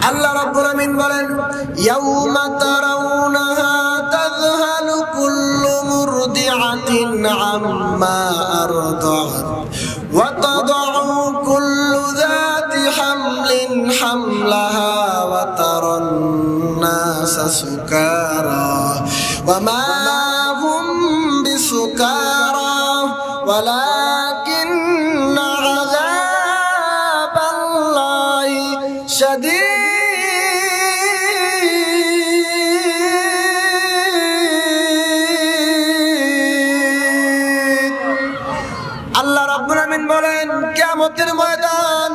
আল্লাহ রাব্বুল আমিন বলেন ইয়াউমা তারাউনাহা তাযহালু কুল্লু মুরদিআতিন আম্মা আরদাআত ওয়া তাদউ কুল্লু যাতি হামলিন হামলাহা ওয়া তারান নাসা সুকারা ওয়া মা হুম বিসুকারা ওয়ালাকিন্না আযাবাল্লাহি শাদীদ। আল্লাহ রাব্বুল আমিন বলেন কিয়ামতের ময়দান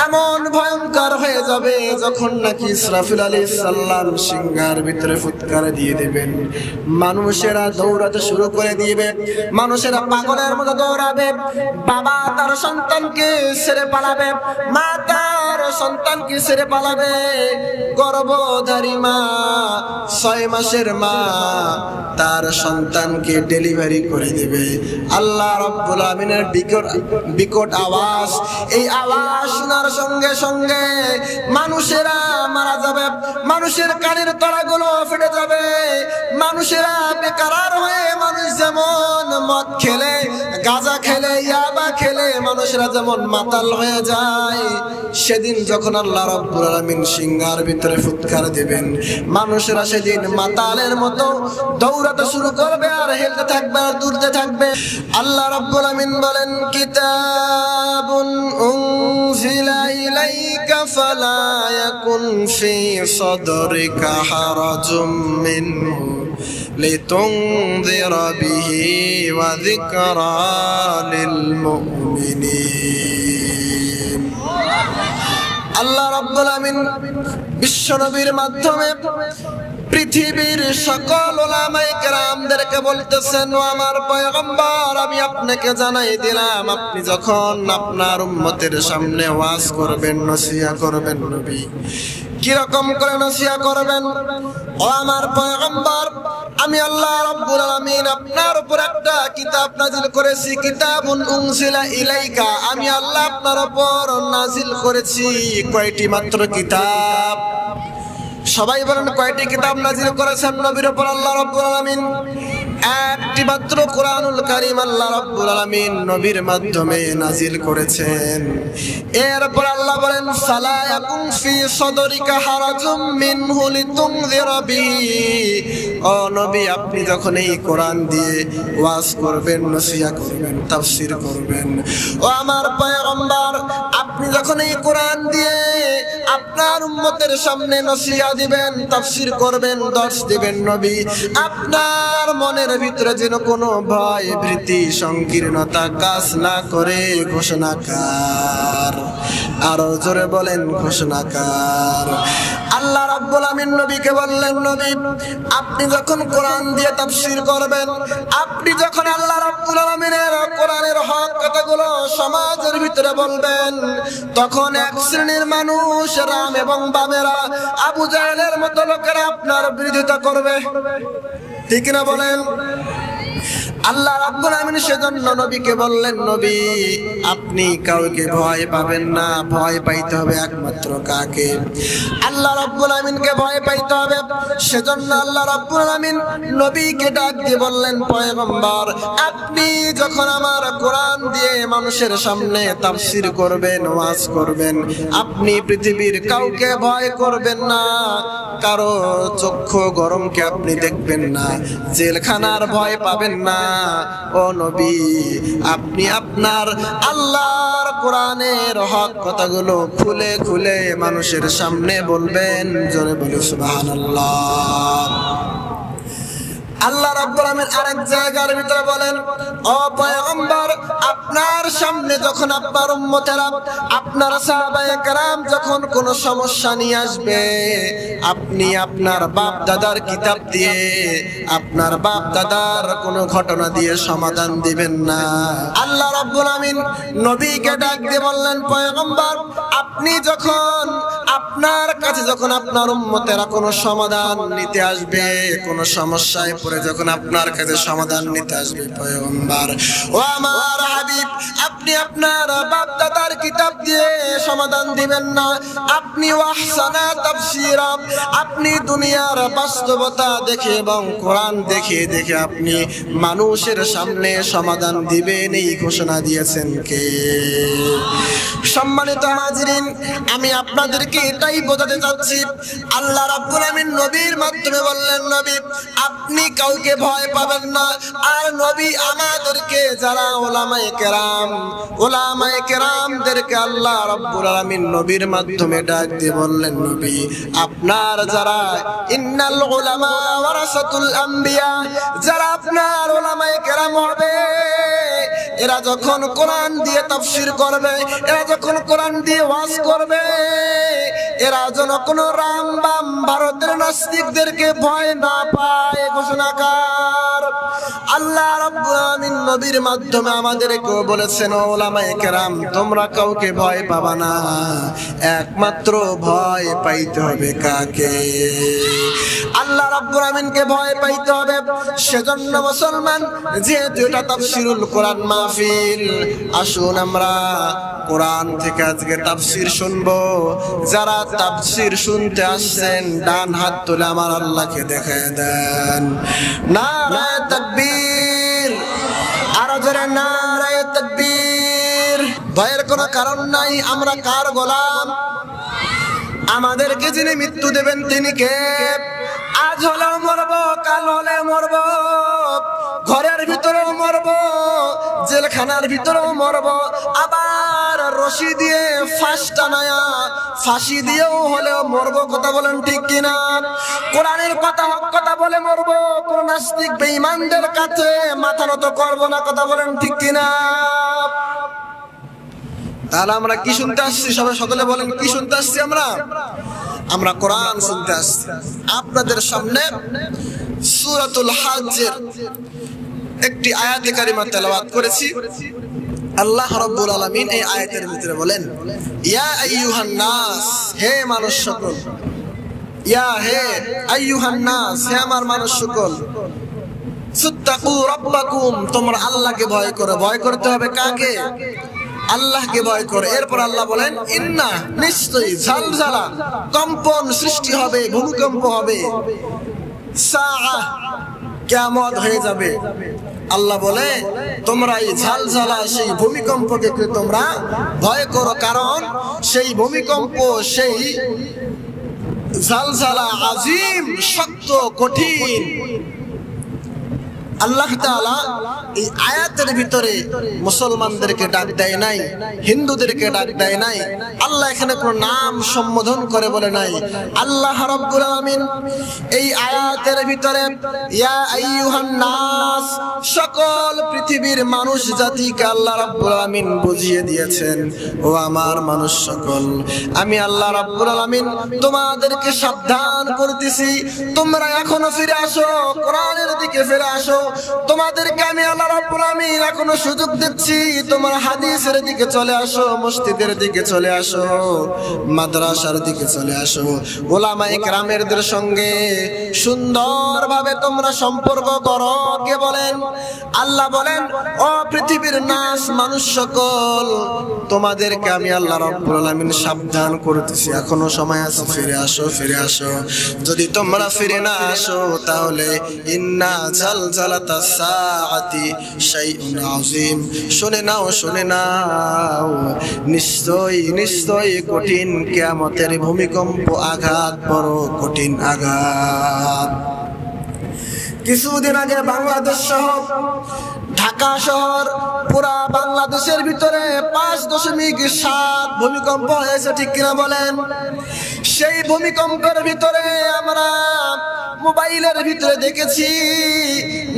এমন ভয়ঙ্কর হয়ে যাবে যখন নাকি ইসরাফিল আলাইহিস সালাম সিংহার ভিতরে ফুৎকার দিয়ে দেবেন, মানুষেরা দৌড়াতে শুরু করে দিবে, মানুষেরা পাগলের মতো দৌড়াবে, বাবা তার সন্তানকে ছেড়ে পালাবে, মা তার সন্তানকে ছেড়ে পালাবে, গর্ভধারী মা 6 মাসের মা তার সন্তানকে ডেলিভারি করে দেবে। আল্লাহ রাব্বুল আমিনের বিকট আওয়াজ, এই আওয়াজ শোনার সঙ্গে সঙ্গে মানুষেরা মারা যাবে, মানুষের কানের তলাগুলো ফেটে যাবে, মানুষেরা বেকারার হয়ে, মানুষ যেমন মদ খেলে, গাঁজা খেলে, ইয়াবা খেলে মানুষেরা যেমন মাতাল হয়ে যায়, সেদিন যখন আল্লাহ রাব্বুল আমিন সিংহার ভিতরে ফুৎকার দিবেন, মানুষেরা সেদিন মাতালের মতো দৌড়াতে শুরু করবে আর হেলতে থাকবে আর দৌড়তে থাকবে। আল্লাহ রাব্বুল আমিন বলেন কিতাবুন উনজিলা ইলাইকা ফালা ইয়াকুন ফি সাদরিকা হারাজুম মিনহু লিতুনযিরা বিহি ওয়া যিকরা লিল মুমিনিন। আল্লাহ রাব্বুল আমিন বিশ্বনবীর মাধ্যমে পৃথিবীর সকল উলামায়ে কেরামদেরকে বলতেছেন, ও আমার পয়গম্বর আমি আপনাকে জানাই দিলাম, আপনি যখন আপনার উম্মতের সামনে ওয়াজ করবেন, নসিহত করবেন, নবী কিরকম করে নসিহত করবেন? ও আমার পয়গম্বর আমি আল্লাহ রাব্বুল আলামিন আপনার উপর একটা কিতাব নাজিল করেছি, কিতাবুন উনজিলা ইলাইকা, আমি আল্লাহ আপনার উপর নাজিল করেছি কয়টি মাত্র কিতাব? সবাই বলেন কয়টি কিতাব নাজিল করেছেন নবীর উপর আল্লাহ রাব্বুল আলামিন? একটি মাত্র কোরআনুল কারীম আল্লাহ রাব্বুল আলামিন নবীর মাধ্যমে নাজিল করেছেন। এরপর আল্লাহ বলেন ফালা ইয়াকুন ফি সাদরিকা হারাজুম মিনহু লিতুনযিরা বিহি, ও নবী আপনি যখন এই কোরআন দিয়ে ওয়াজ করবেন, নসিহত করবেন, তাফসীর করবেন, ও আমার পয়গম্বর আপনি যখন এই কোরআন দিয়ে আপনার উম্মতের সামনে নসিহত দিবেন, তাফসীর করবেন, দর্শ দিবেন, নবী আপনার মনের ভিতরে যেন কোনো ভয় ভীতি সংকীর্ণতা কাজ না করে ঘোষণাকার, আরো জোরে বলেন ঘোষণাকার। আল্লাহ রাব্বুল আমিন নবীকে বললেন, নবী আপনি যখন কোরআন দিয়ে তাফসীর করবেন, আপনি যখন আল্লাহ রাব্বুল আমিনের কোরআনের হক কথাগুলো সমাজের ভিতরে বলবেন, তখন এক শ্রেণীর মানুষ রাম এবং বামেরা আবু জাহেলের মতো লোকেরা আপনার বিরোধিতা করবে, ঠিক না বলেন? আল্লাহ রাব্বুল আমিন সেজন্য নবীকে বললেন, নবী আপনি কাউকে ভয় পাবেন না, ভয় পাইতে হবে একমাত্র কাকে? আল্লাহ রাব্বুল আমিনকে ভয় পাইতে হবে। সেজন্য আল্লাহ রাব্বুল আমিন নবীকে ডাক দিয়ে বললেন, পয়গম্বর আপনি যখন আমার কোরআন দিয়ে মানুষের সামনে তাফসীর করবেন, ওয়াজ করবেন, আপনি পৃথিবীর কাউকে ভয় করবেন না, কারো চক্ষু গরমকে আপনি দেখবেন না, জেলখানার ভয় পাবেন না। ও নবী আপনি আপনার আল্লাহর কোরআনের হক কথাগুলো খুলে খুলে মানুষের সামনে বলবেন, জোরে বলে সুবহানাল্লাহ। আল্লাহ রাব্বুল আমিন আরেক জায়গার ভিতরে বলেন, ও পয়গম্বর আপনার সামনে যখন আপনার উম্মতেরা, আপনার সাহাবায়ে কেরাম যখন কোনো সমস্যা নিয়ে আসবে, আপনি আপনার বাপ দাদার কিতাব দিয়ে, আপনার বাপ দাদার কোনো ঘটনা দিয়ে সমাধান দিবেন না। আল্লাহ রাব্বুল আমিন নবীকে ডাক দিয়ে বললেন, পয়গম্বর আপনি যখন আপনার কাছে যখন আপনার উম্মতেরা কোনো সমাধান নিতে আসবে, কোনো সমস্যায় করে যখন আপনার কাছে সমাধান নিতে আসবে পয়গম্বর, ও আমার হাবিব, আপনি আপনার বাপ দাদার কিতাব দিয়ে সমাধান দিবেন না, আপনি ওয়াহসানা তাফসীরা, আপনি দুনিয়ার বাস্তবতা দেখে এবং কোরআন দেখে দেখে আপনি মানুষের সামনে সমাধান দিবেন, এই ঘোষণা দিয়েছেন কে? সম্মানিত হাজিরিন, আমি আপনাদেরকে এটাই বোঝাতে চাচ্ছি, আল্লাহ রাব্বুল আমিন নবীর মাধ্যমে বললেন, নবী আপনি কাউকে ভয় পাবেন না। আর নবী আমাদেরকে যারা ওলামায়ে কেরামদেরকে আল্লাহ রাব্বুল আমিন নবীর মাধ্যমে ডাক দিয়ে বললেন, নবী আপনার যারা ইন্নাল উলামা ওয়ারাসাতুল আম্বিয়া, যারা আপনার ওলামায়ে কেরাম হবে, এরা যখন কোরআন দিয়ে তাফসীর করবে, এরা যখন কোরআন দিয়ে ওয়াজ করবে, এরা যেন কোনো রাম বাম ভারতের নাস্তিকদেরকে ভয় না পায়। ঘোষণাকার আল্লাহ রাব্বুল আমিন নবীর মাধ্যমে আমাদেরকেও বলেছেন, ওলামায়ে কেরাম তোমরা কাউকে ভয় পাবা না, একমাত্র ভয় পাইতে হবে কাকে? আল্লাহ রাব্বুল আমিনকে ভয় পাইতে হবে। সেজন্য মুসলমান, যেহেতু এটা তাফসীরুল কোরআন মাহফিল, আসুন আমরা কোরআন থেকে আজকে তাফসীর শুনবো। যারা তাফসীর শুনতে আসছেন ডান হাত তুলে আমার আল্লাহকে দেখায় দেন। নারায়ে তাকবীর, আরো জোরে নারায়ে তাকবীর। ভয়ের কোনো কারণ নাই। আমরা কার গোলাম? আমাদেরকে যিনি মৃত্যু দেবেন তিনি কে? আজ হলেও মরবো, কাল হলেও মরবো, ঘরের ভিতরেও মরবো, জেলখানার ভিতরেও মরবো, আবার রশি দিয়ে ফাঁস টানায়া ফাঁসি দিয়েও হলেও মরবো। কথা বলেন ঠিক কিনা? কোরআনের কথা হক কথা বলে মরবো। কোন নাস্তিক বেঈমানদের কাছে মাথা নত করবো না। কথা বলেন ঠিক কিনা? তাহলে আমরা কি শুনতে আসছি? সবাই সকলে বলেন কি শুনতে আসছি? আমরা কোরআন শুনতে আসছি। আপনাদের সামনে সূরাতুল হজ্জের একটি আয়াতে কারিমা তেলাওয়াত করেছি। আল্লাহ রাব্বুল আলামিন এই আয়াতের ভিতরে বলেন, ইয়া আইয়ুহান নাস, হে মানুষ সকল, ইয়া হে আইয়ুহান নাস, হে আমার মানুষ সকল, সুত্তাকু রাব্বাকুম, তোমরা আল্লাহকে ভয় করো। ভয় করতে হবে কাকে? আল্লাহকে ভয় করে। এরপর আল্লাহ বলেন, ইন্না, নিশ্চয়ই, ঝালঝালা কম্পন সৃষ্টি হবে, ভূমিকম্প হবে, সাআহ, কিয়ামত হয়ে যাবে। আল্লাহ বলে তোমরা এই ঝালঝালা সেই ভূমিকম্পকে তোমরা ভয় করো, কারণ সেই ভূমিকম্প, সেই ঝালঝালা আজিম, শক্ত, কঠিন। আল্লাহ তাআলা এই আয়াতের ভিতরে মুসলমানদেরকে ডাক দেয় নাই, হিন্দুদেরকে ডাক দেয় নাই। আল্লাহ এখানে কোনো নাম সম্বোধন করে বলে নাই। আল্লাহ রাব্বুল আমিন এই আয়াতের ভিতরে ইয়া আইয়ুহান নাস, সকল পৃথিবীর মানুষ জাতিকে আল্লাহ রাব্বুল আমিন বুঝিয়ে দিয়েছেন, ও আমার মানুষ সকল, আমি আল্লাহ রাব্বুল আমিন তোমাদেরকে সাবধান করতেছি, তোমরা এখনো ফিরে আসো, কোরআনের দিকে ফিরে আসো। তোমাদেরকে আমি আল্লাহ রাব্বুল আমিন এখনো সুযোগ দিচ্ছি, তোমরা হাদিসের দিকে চলে আসো, মসজিদের দিকে চলে আসো, মাদ্রাসার দিকে চলে আসো, ওলামায়ে কেরামদের সঙ্গে সুন্দরভাবে তোমরা সম্পর্ক করো। কে বলেন? আল্লাহ বলেন, ও পৃথিবীর নাস, মানুষ সকল, তোমাদেরকে আমি আল্লাহ রাব্বুল আমিন সাবধান করতেছি, এখনো সময় আছে, ফিরে আসো, ফিরে আসো। যদি তোমরা ফিরে না আসো তাহলে ইন্না জালজালাতাস সাআতি শাইউন আযীম, শুনে নাও, শুনে নাও, নিশ্চয়ই নিশ্চয়ই কঠিন কিয়ামতের ভূমিকম্প আঘাত, বড় কঠিন আঘাত। কিছুদিন আগে বাংলাদেশ সহ ঢাকা শহর, পুরা বাংলাদেশের ভিতরে 5.7 ভূমিকম্প হয়েছে, ঠিক কিনা বলেন? সেই ভূমিকম্পের ভিতরে আমরা মোবাইলের ভিতরে দেখেছি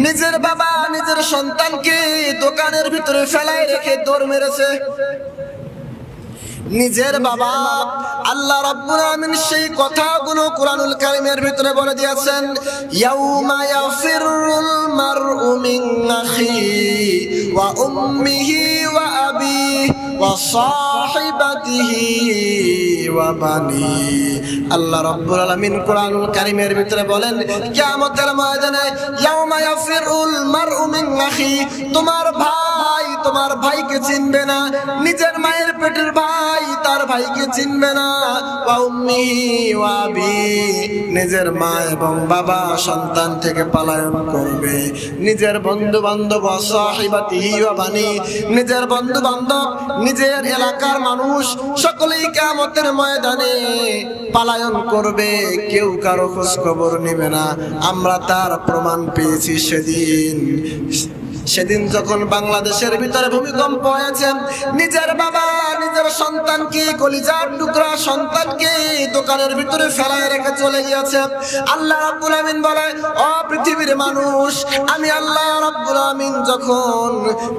নিজের বাবা নিজের সন্তানকে দোকানের ভিতরে ফেলায় রেখে দৌড় মেরেছে। নিজের বাবা। আল্লাহ রাব্বুল আমিন সেই কথাগুলো কোরআনুল কারীমের ভিতরে বলে দিয়েছেন, ইয়াউমা ইয়াফিরুল মারউ মিন আখিহি ওয়া উম্মিহি ওয়া আবিহি ওয়া সাহিবাতিহি ওয়া বানি। আল্লাহ রাব্বুল আলামিন কোরআনুল কারীমের ভিতরে বলেন, কিয়ামতের ময়দানে ইয়াউমা ইয়াফিরুল মারউ মিন আখি, তোমার ভাই তোমার ভাইকে চিনবে না, নিজের মায়ের পেটের ভাই তার ভাইকে চিনবে না। ওয়া উম্মি ওয়া আবি, নিজের মা এবং বাবা সন্তান থেকে পলায়ন করবে। নিজের বন্ধু বান্ধব সাহিবাতিহি ওয়া বানি, নিজের বন্ধু বান্ধব নিজের এলাকার মানুষ সকলেই কিয়ামতের ময়দানে পলায়ন করবে, কেউ কারো খোঁজ খবর নেবে না। আমরা তার প্রমাণ পেয়েছি সেদিন যখন বাংলাদেশের ভিতরে ভূমিকম্প হয়েছে, নিজের বাবা নিজের সন্তানকে, কলিজার টুকরা সন্তানকে দোকানের ভিতরে ফেলায় রেখে চলে গিয়েছে। আল্লাহ রাব্বুল আমিন বলে, ও পৃথিবীর মানুষ, আমি আল্লাহ রাব্বুল আমিন যখন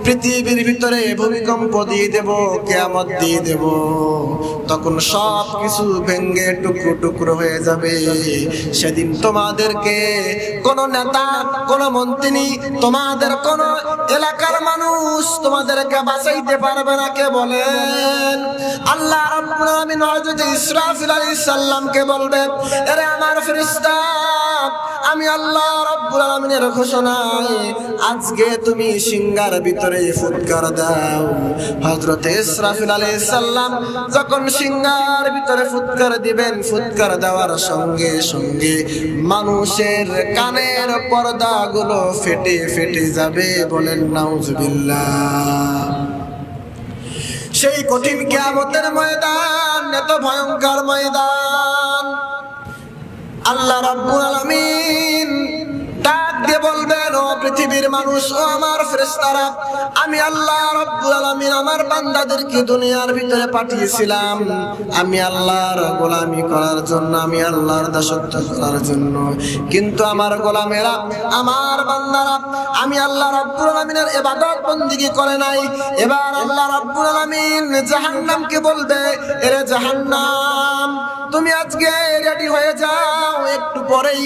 পৃথিবীর ভিতরে ভূমিকম্প দিয়ে দেব, কিয়ামত দিয়ে দেব, তখন সব কিছু ভেঙে টুকরো টুকরো হয়ে যাবে। সেদিন তোমাদেরকে কোন নেতা, কোন মন্ত্রী, তোমাদের কোন এলাকার মানুষ তোমাদেরকে বাঁচাইতে পারবে না। কে বলেন? আল্লাহ রাব্বুল আমিন হযরত ইসরাফিল আলাইহিস সালামকে বলবে, আরে আমার ফেরেশতা, আমি আল্লাহ রাব্বুল আলামিনের ঘোষণায় আজকে তুমি সিংহার ভিতরে ফুৎকার দাও। হযরত ইসরাফিল আলাইহিস সালাম যখন সিংহার ভিতরে ফুৎকার দিবেন, ফুৎকার দেওয়ার সঙ্গে সঙ্গে মানুষের কানের পর্দাগুলো ফেটে ফেটে যাবে। বলেন নাউজুবিল্লাহ। সেই কঠিন কিয়ামতের ময়দান, এত ভয়ঙ্কর ময়দান, আল্লাহ রাব্বুল আলামিন ডাক দিয়ে বলবেন, ও পৃথিবীর মানুষ, ও আমার ফেরেশতারা, আমি আল্লাহ রাব্বুল আলামিন আমার বান্দাদেরকে দুনিয়ার ভিতরে পাঠিয়েছিলাম আমি আল্লাহর গোলামি করার জন্য, আমি আল্লাহর দাসত্ব করার জন্য। কিন্তু আমার গোলামেরা, আমার বান্দারা আমি আল্লাহ রাব্বুল আলামিনের ইবাদত বندگی করে নাই। এবার আল্লাহ রাব্বুল আলামিন জাহান্নামকে বলবে, এরে জাহান্নাম, তুমি আজকে রেডি হয়ে যাও, একটু পরেই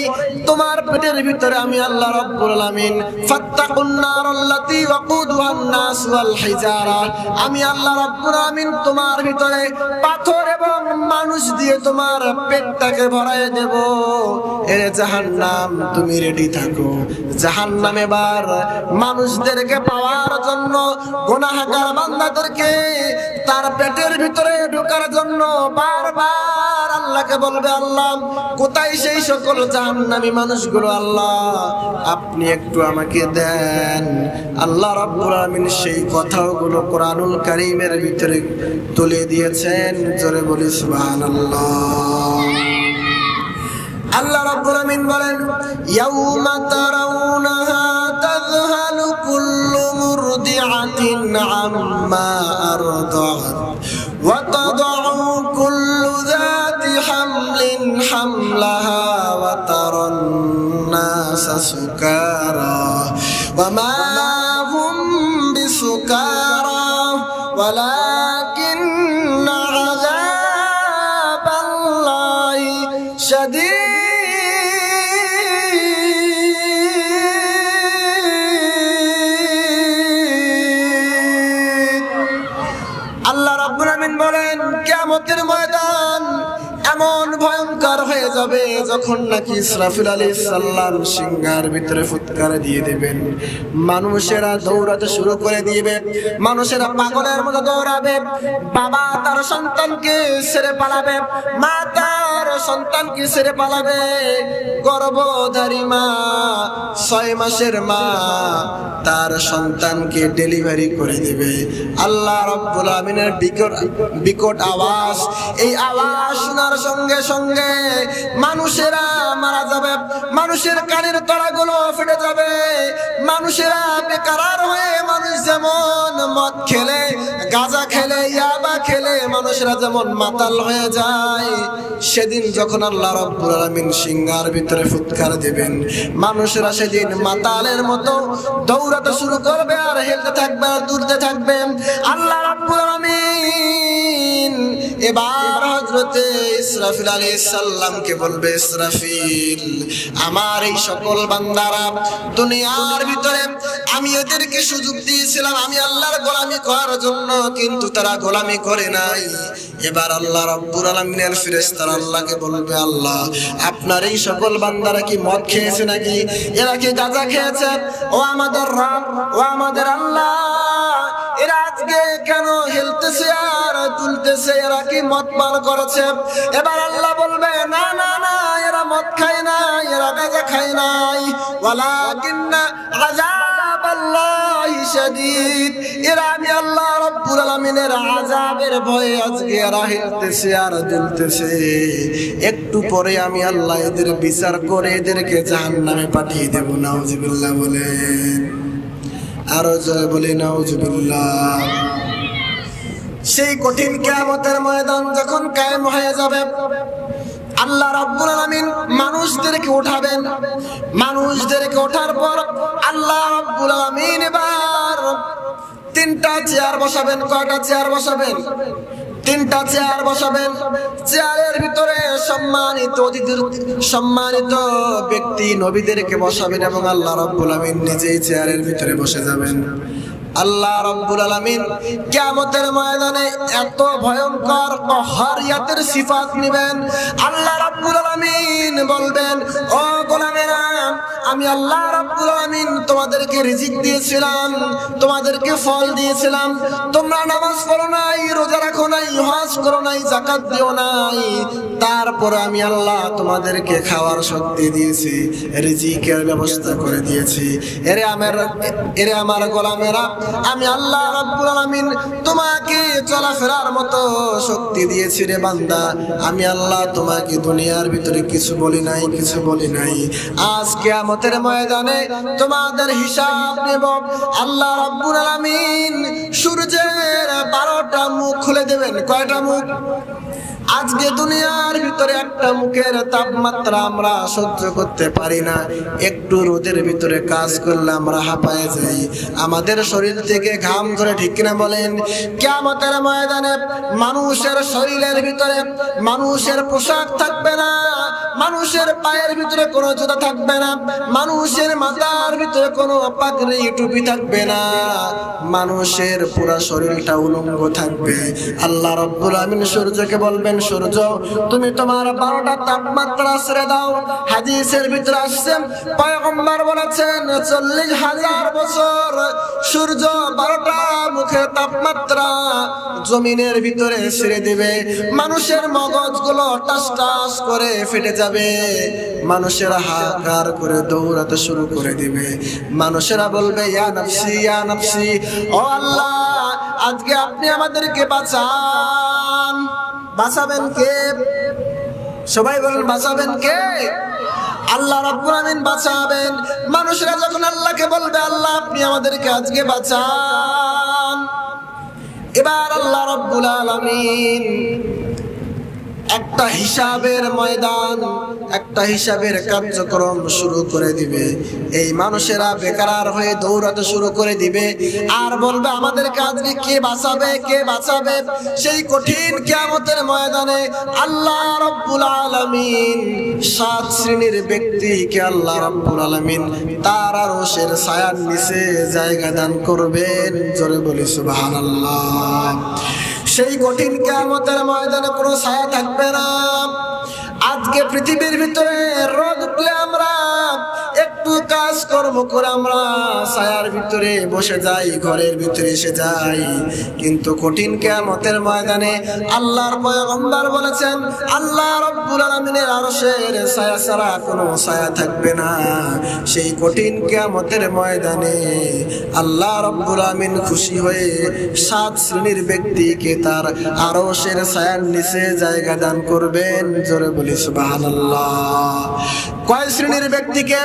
তোমার পেটের ভিতরে আমি আল্লাহ রাব্বুল আলামিন ফাত্তাকুন নারাল্লাতী ওয়াকুদুহান নাস ওয়াল হিজারা, আমি আল্লাহ রাব্বুল আলামিন তোমার ভিতরে পাথর এবং মানুষ দিয়ে তোমার পেটটাকে ভরায় দেব। এরে জাহান্নাম, তুমি রেডি থাকো। জাহান্নাম এবার মানুষদেরকে পাওয়ার জন্য, গুনাহগার বান্দাদেরকে তার পেটের ভিতরে ঢোকার জন্য বারবার আল্লাহকে বলবে, আল্লাহ কোথায় সেই সকল জাহান্নামী মানুষগুলো, আল্লাহ আপনি একটু আমাকে দেন। আল্লাহ রাব্বুল আলামিন সেই কথাগুলো কোরআনুল কারীমের ভিতরে তুলে দিয়েছেন। জোরে বলি সুবহানাল্লাহ। আল্লাহ রাব্বুল আমিন বলেন, ইয়াউমা তারাউনাহা তাযহালু কুল্লু মুরদিআতিন আম্মা আরদাত ওয়া তাদউ কুল্লু যাতি হামলিন হামলাহা ওয়া তারান নাসা সুকারা ওয়া মা হুম বিসুকারা ওয়ালাকিন্না আযাবাল্লাহি শাদীদ। আল্লাহ রাব্বুল আমিন বলেন, কিয়ামতের ময়দান এমন ভয়ঙ্কর হয়ে যাবে যখন নাকি ইসরাফিল আলাইহিস সালাম সিংহার ভিতরে ফুৎকার দিয়ে দেবেন, মানুষেরা দৌড়াতে শুরু করে দিবে, মানুষেরা পাগলের মতো দৌড়াবে। বাবা তার সন্তানকে ছেড়ে পালাবে, মা তার সন্তানকে ছেড়ে পালাবে। গর্ভধারী মা, 6 মাসের মা তার সন্তানকে ডেলিভারি করে দিবে। আল্লাহ রাব্বুল আমিনের বিকট আওয়াজ, এই আওয়াজ শোনার সঙ্গে সঙ্গে মানুষেরা মারা যাবে, মানুষের কানের তলাগুলো ফেটে যাবে, মানুষেরা বেকারার হয়ে, মানুষ যেমন মদ খেলে, গাঁজা খেলে, ইয়াবা খেলে মানুষেরা যেমন মাতাল হয়ে যায়, সেদিন যখন আল্লাহ রাব্বুল আলামিন সিংহার ভিতরে ফুৎকার দিবেন, মানুষেরা সেদিন মাতালের মতো দৌড়াতে শুরু করবে, আর হেলতে থাকবে, আর দৌড়তে থাকবে। আল্লাহ রাব্বুল আলামিন এবার হযরতে ইসরাফিল আলাইহিস সালামকে বলবে, ইসরাফিল, আমার এই সকল বান্দারা দুনিয়ার ভিতরে আমি এদেরকে সুযোগ দিয়েছিলাম আমি আল্লাহর গোলামি করার জন্য, কিন্তু তারা গোলামি করে নাই। এবার আল্লাহ রাব্বুল আলামিনের ফেরেশতারা আল্লাহকে বলবে, আল্লাহ, আপনার এই সকল বান্দারা কি মদ খেয়েছে নাকি? এরা কি গাঁজা খেয়েছে? ও আমাদের রব, ও আমাদের আল্লাহ, এরা আজকে কেন হেলতেছে আর তুলতেছে? এরা কি মদ পান করেছে? এবার আল্লাহ বলবে, না না না, এরা মদ খায় নাই, এরা গাঁজা খায় নাই, ওয়ালাকিন্না আযাবাল্লাহি শাদীদ, এরা আমি আল্লাহ রাব্বুল আলামিনের আযাবের ভয়ে আজকে এরা হেলতেছে আর দুলতেছে। একটু পরে আমি আল্লাহ এদের বিচার করে এদেরকে জাহান্নামে পাঠিয়ে দেব। নাউজুবিল্লাহ বলেন, আরো জয় বলি নাউজুবিল্লাহ। সেই কঠিন কিয়ামতের ময়দান যখন কায়েম হয়ে যাবে, আল্লাহ রাব্বুল আলামিন মানুষদেরকে উঠাবেন। মানুষদেরকে ওঠার পর আল্লাহ রাব্বুল আলামিন এবার তিনটা চেয়ার বসাবেন। কয়টা চেয়ার বসাবেন? তিনটা চেয়ার বসাবেন। চেয়ারের ভিতরে সম্মানিত অতিথির সম্মানিত ব্যক্তি নবীদেরকে বসাবেন এবং আল্লাহ রাব্বুল আলামিন নিজেই চেয়ারের ভিতরে বসে যাবেন। আল্লাহ রাব্বুল আলামিন কিয়ামতের ময়দানে এত ভয়ঙ্কর কহারিয়াতের সিফাত নেবেন। আল্লাহ রাব্বুল আলামিন বলবেন, ও গোলামেরা, আমি আল্লাহ রাব্বুল আলামিন তোমাদেরকে রিজিক দিয়েছিলাম, তোমাদেরকে ফল দিয়েছিলাম, তোমরা নামাজ পড়ো নাই, রোজা রাখো নাই, হজ করো নাই, যাকাত দিও নাই, তারপরে আমি আল্লাহ তোমাদেরকে খাওয়ার শক্তি দিয়েছি, রিজিকের ব্যবস্থা করে দিয়েছি। এরে আমার গোলামেরা, আমি আল্লাহ রাব্বুল আলামিন তোমাকে চলাফেরার মতো শক্তি দিয়েছি রে বান্দা। আমি আল্লাহ তোমাকে দুনিয়ার ভিতরে কিছু বলি নাই, কিছু বলি নাই। আজ কিয়ামতের ময়দানে তোমাদের হিসাব নেব। আল্লাহ রাব্বুল আলামিন সূর্যের 12টা মুখ খুলে দেবেন। কয়টা মুখ? আজকে দুনিয়ার ভিতরে একটা মুখের তাপমাত্রা আমরা সহ্য করতে পারি না। একটু রোদের ভিতরে কাজ করলে আমরা হাঁপায়ে যাই, আমাদের শরীর থেকে ঘাম ধরে, ঠিক কিনা বলেন? কিয়ামতের ময়দানে মানুষের শরীরের ভিতরে মানুষের পোশাক থাকবে না, মানুষের পায়ের ভিতরে কোনো জুতা থাকবে না, মানুষের মাথার ভিতরে কোনো পাগড়ি টুপি থাকবে না, মানুষের পুরো শরীরটা উলঙ্গ থাকবে। আল্লাহ রাব্বুল আলামিন সূর্যকে বলবেন, সূর্য, তুমি তোমার 12টা তাপমাত্রা ছেড়ে দাও। হাদিসের ভিতরে আসছে, পয়গম্বর বলেছেন 40,000 বছর সূর্য 12টা মুখের তাপমাত্রা জমিনের ভিতরে ছেড়ে দিবে। মানুষের মগজগুলো টাস টাস করে ফেটে যাবে, মানুষেরা হাহাকার করে দৌড়াতে শুরু করে দিবে। মানুষেরা বলবে, ইয়া নফসি, ইয়া নফসি, ও আল্লাহ, আজকে আপনি আমাদেরকে বাঁচান। বাঁচাবেন কে? সবাই বলেন, বাঁচাবেন কে? আল্লাহ রাব্বুল আলামিন বাঁচাবেন। মানুষরা যখন আল্লাহকে বলবে, আল্লাহ আপনি আমাদেরকে আজকে বাঁচান, এবার আল্লাহ রাব্বুল আলামিন একটা হিসাবের ময়দান, একটা হিসাবের কার্যক্রম শুরু করে দিবে। এই মানুষেরা বেকার হয়ে দৌড়াতে শুরু করে দিবে আর বলবে, আমাদেরকে আজকে কে বাঁচাবে, কে বাঁচাবে? সেই কঠিন কিয়ামতের ময়দানে আল্লাহ রাব্বুল আলামিন 7 শ্রেণীর ব্যক্তিকে আল্লাহ রাব্বুল আলামিন তার আরশের ছায়ার নিচে জায়গা দান করবেন। জোরে বলি সুবহানাল্লাহ। সেই কঠিন কিয়ামতের ময়দানে কোনো ছায়া থাকবে না। আজকে পৃথিবীর ভিতরে রোদ উঠলে আমরা একটু কাজ কর্ম করে আমরা ছায়ার ভিতরে বসে যাই, ঘরের ভিতরে এসে যাই, কিন্তু কঠিন কিয়ামতের ময়দানে আল্লাহর পয়গম্বর বলেছেন, আল্লাহ রাব্বুল আলামিনের আরশের ছায়া ছাড়া কোনো ছায়া থাকবে না। সেই কঠিন কিয়ামতের ময়দানে আল্লাহ রাব্বুল আলামিন খুশি হয়ে 7 শ্রেণীর ব্যক্তিকে তার আরশের ছায়ার নিচে জায়গা দান করবেন। জোরে বলি সুবহানাল্লাহ। কয় শ্রেণীর ব্যক্তিকে?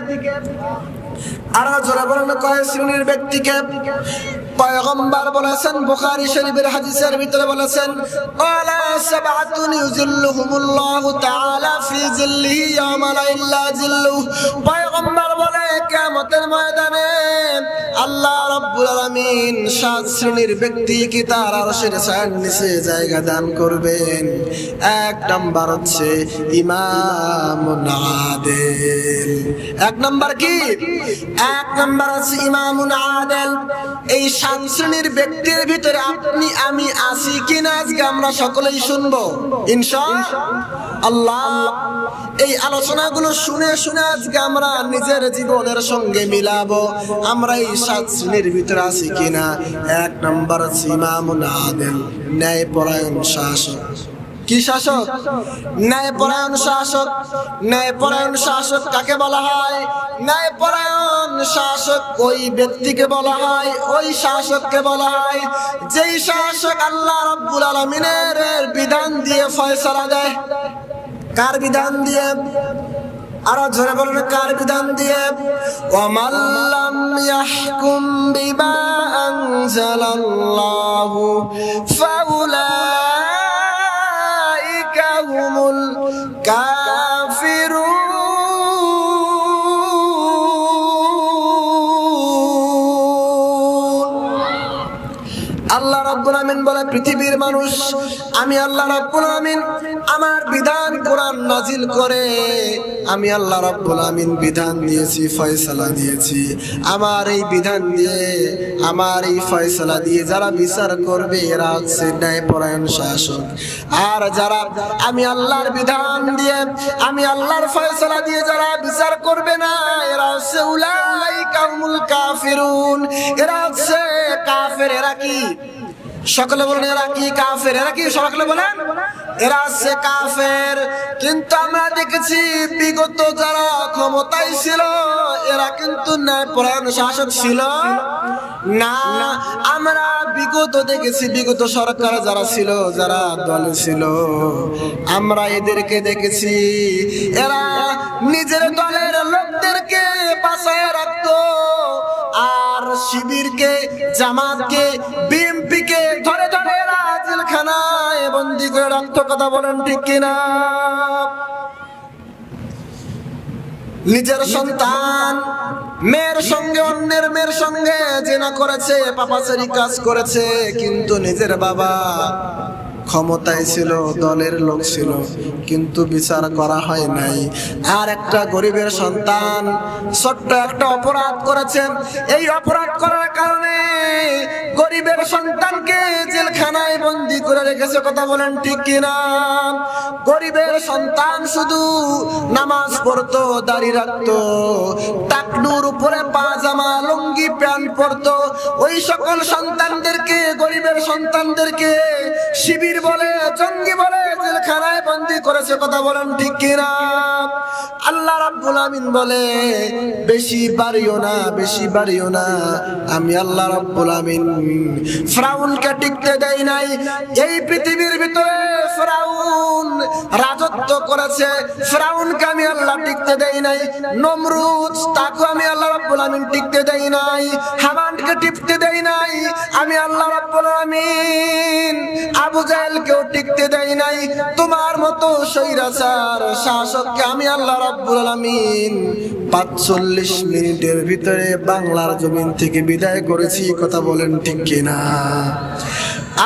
আরো জোরে বলেন, কয় শ্রেণীর ব্যক্তিকে? পয়গম্বর বলেছেন, বুখারী শরীফের হাদিসের ভিতরে বলেছেন, ক্বালা সাবআতুন ইউযিল্লুহুমুল্লাহু তাআলা ফি জিল্লিহি ইয়াওমা লা ইল্লা জিল্লুহু। পয়গম্বর বলে, কিয়ামতের ময়দানে আল্লাহ রাব্বুল আলামিন 7 শ্রেণীর ব্যক্তিকে তার আরশের ছায়ার নিচে জায়গা দান করবেন। 1 নাম্বার হচ্ছে ইমামুন আদিল। 1 নাম্বার কি? 1 নাম্বার হচ্ছে ইমামুন আদিল। এই 7 শ্রেণীর ব্যক্তির ভিতরে আপনি আমি আছি কিনা আজকে আমরা সকলেই শুনবো ইনশাআল্লাহ। এই আলোচনাগুলো শুনে শুনে আজকে আমরা নিজের জীবনের সঙ্গে মিলাবো আমরা এই 7 শ্রেণীর ভিতরে আছি কিনা। 1 নাম্বার হচ্ছে ইমামুন আদিল, ন্যায়পরায়ণ শাসক। কি শাসক? ন্যায়পরায়ণ শাসক। ন্যায়পরায়ণ শাসক কাকে বলা হয়? ন্যায়পরায়ণ শাসক ওই ব্যক্তিকে বলা হয়, ওই শাসককে বলা হয় যেই শাসক আল্লাহ রাব্বুল আলামিনের বিধান দিয়ে ফয়সালা দেয়। কার বিধান দিয়ে? আরো জোরে বলুন, কার বিধান দিয়ে? ওয়ামান লাম ইয়াহকুম বিমা আনজালাল্লাহু ফাউলাইকা হুমুল কাফিরুন। আল্লাহ রাব্বুল আমিন বলে, পৃথিবীর মানুষ আমি আল্লাহ রাব্বুল আমিন আমার বিধান কোরআন নাজিল করে আমি আল্লাহ রাব্বুল আমিন বিধান দিয়েছি, ফয়সালা দিয়েছি। আমার এই বিধান দিয়ে, আমার এই ফয়সালা দিয়ে যারা বিচার করবে এরা হচ্ছে ন্যায়পরায়ণ শাসক। আর যারা আমি আল্লাহর বিধান দিয়ে, আমি আল্লাহর ফয়সালা দিয়ে যারা বিচার করবে না এরা হচ্ছে উলাইকা হুমুল কাফিরুন। এরা হচ্ছে কাফের। এরা কি? সকলে বলেন এরা কি? কাফের। এরা কি? সকলে বলেন এরা হচ্ছে কাফের। কিন্তু আমরা দেখেছি বিগত যারা ক্ষমতায় ছিল এরা কিন্তু ন্যায়পরায়ণ শাসক ছিল না। আমরা বিগত দেখেছি, বিগত সরকার যারা ছিল, যারা দলে ছিল, আমরা এদেরকে দেখেছি এরা নিজের দলের লোকদেরকে বাঁচায় রাখতো আর শিবিরকে, জামাতকে, বিএনপিকে ধরে ধরে জেলখানায় বন্দী করে রাখতো। কথা বলেন ঠিক কিনা? নিজের সন্তান মেয়ের সঙ্গে, অন্যের মেয়ের সঙ্গে জিনা করেছে, পাপাচারী কাজ করেছে, কিন্তু নিজের বাবা ক্ষমতায় ছিল, দলের লোক ছিল, কিন্তু বিচার করা হয় নাই। আর একটা গরিবের সন্তান ছোট্ট একটা অপরাধ করেছে, এই অপরাধ করার কারণে গরিবের সন্তানকে জেলখানায় বন্দী করে রেখেছে। কথা বলেন ঠিক কিনা? গরিবের সন্তান শুধু নামাজ পড়তো, দাড়ি রাখতো, টাকনুর উপরে পাজামা, লুঙ্গি, প্যান্ট পরতো, ওই সকল সন্তানদেরকে, গরিবের সন্তানদেরকে শিবির বলে, জঙ্গি বলে জেলখানায় বন্দী করেছে। কথা বলেন ঠিক কিনা? আল্লাহ রাব্বুল আমিন বলে, বেশি বাড়িও না, বেশি বাড়িও না। আমি আল্লাহ রাব্বুল আমিন ফিরাউনকে টিকতে দেই নাই। এই পৃথিবীর ভিতরে ফিরাউন রাজত্ব করেছে, ফিরাউনকে আমি আল্লাহ টিকতে দেই নাই। নমরুদ, তাকে আমি আল্লাহ রাব্বুল আমিন টিকতে দেই নাই। হামানকে টিকতে দেই নাই আমি আল্লাহ রাব্বুল আমিন। আবু জাহেলকেও টিকতে দেই নাই। তোমার মতো স্বৈরাচার শাসককে আমি আল্লাহ রাব্বুল আলামিন ৪৫ মিনিটের ভিতরে বাংলার জমিন থেকে বিদায় করেছি। কথা বলেন ঠিক কিনা?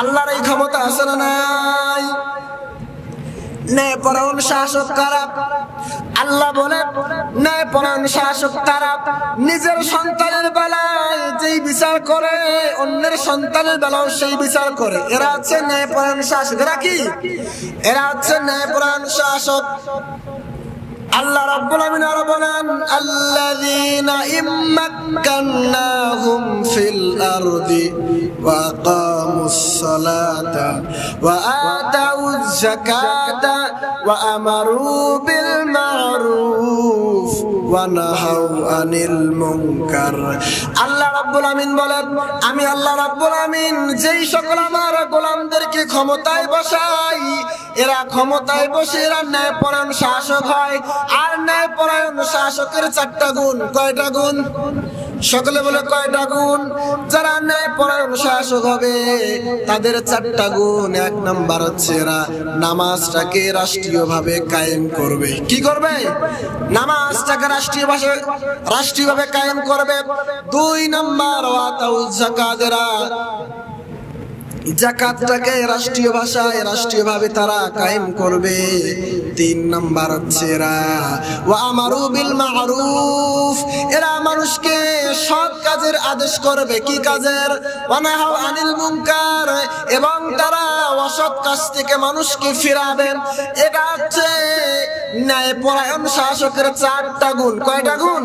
আল্লাহর এই ক্ষমতা আছে না নাই? ন্যায়পরায়ণ শাসক কারা? আল্লাহ বলে ন্যায়পরায়ণ শাসক তারা নিজের সন্তানের বেলায় যেই বিচার করে অন্যের সন্তানের বেলাও সেই বিচার করে। এরা হচ্ছে ন্যায়পরায়ণ শাসক। এরা কি? এরা হচ্ছে ন্যায়পরায়ণ শাসক। আল্লাহ রাব্বুল আমিন আরো বলেন, আল্লাযীনা ইম্মাক্কান্নাহুম ফিল আরদি ওয়া আকামুস সালাতা ওয়া আতাউজ যাকাতা ওয়া আমারু বিল মারুফ ওয়া নাহাউ আনিল মুনকার। আল্লাহ রাব্বুল আমিন বলেন, আমি আল্লাহ রাব্বুল আমিন যেই সকল আমার গোলামদেরকে ক্ষমতায় বসাই, এরা ক্ষমতায় বসে এরা ন্যায়পরায়ণ শাসক হয়। আর ন্যায়পরায়ণ শাসকের 4টা গুণ। কয়টা গুণ? সকলে বলে কয়টা গুণ? যারা ন্যায়পরায়ণ শাসক হবে তাদের 4টা গুণ। 1 নাম্বার হচ্ছে এরা নামাজটাকে রাষ্ট্রীয়ভাবে কায়েম করবে। কি করবে? নামাজটাকে রাষ্ট্রীয়ভাবে কায়েম করবে। 2 নাম্বার ওয়াতাউজ যাকাত, এরা যাকাতটাকে রাষ্ট্রীয় ভাষায় রাষ্ট্রীয়ভাবে তারা কায়েম করবে। 3 নাম্বার হচ্ছে এরা ওয়া আমারু বিল মারুফ, এরা মানুষকে সৎ কাজের আদেশ করবে। কি কাজের? ওয়া নাহাউ আনিল মুনকার, এবং তারা অসৎ কাজ থেকে মানুষকে ফিরাবে। এটা হচ্ছে ন্যায়পরায়ণ শাসকের 4টা গুণ। কয়টা গুণ?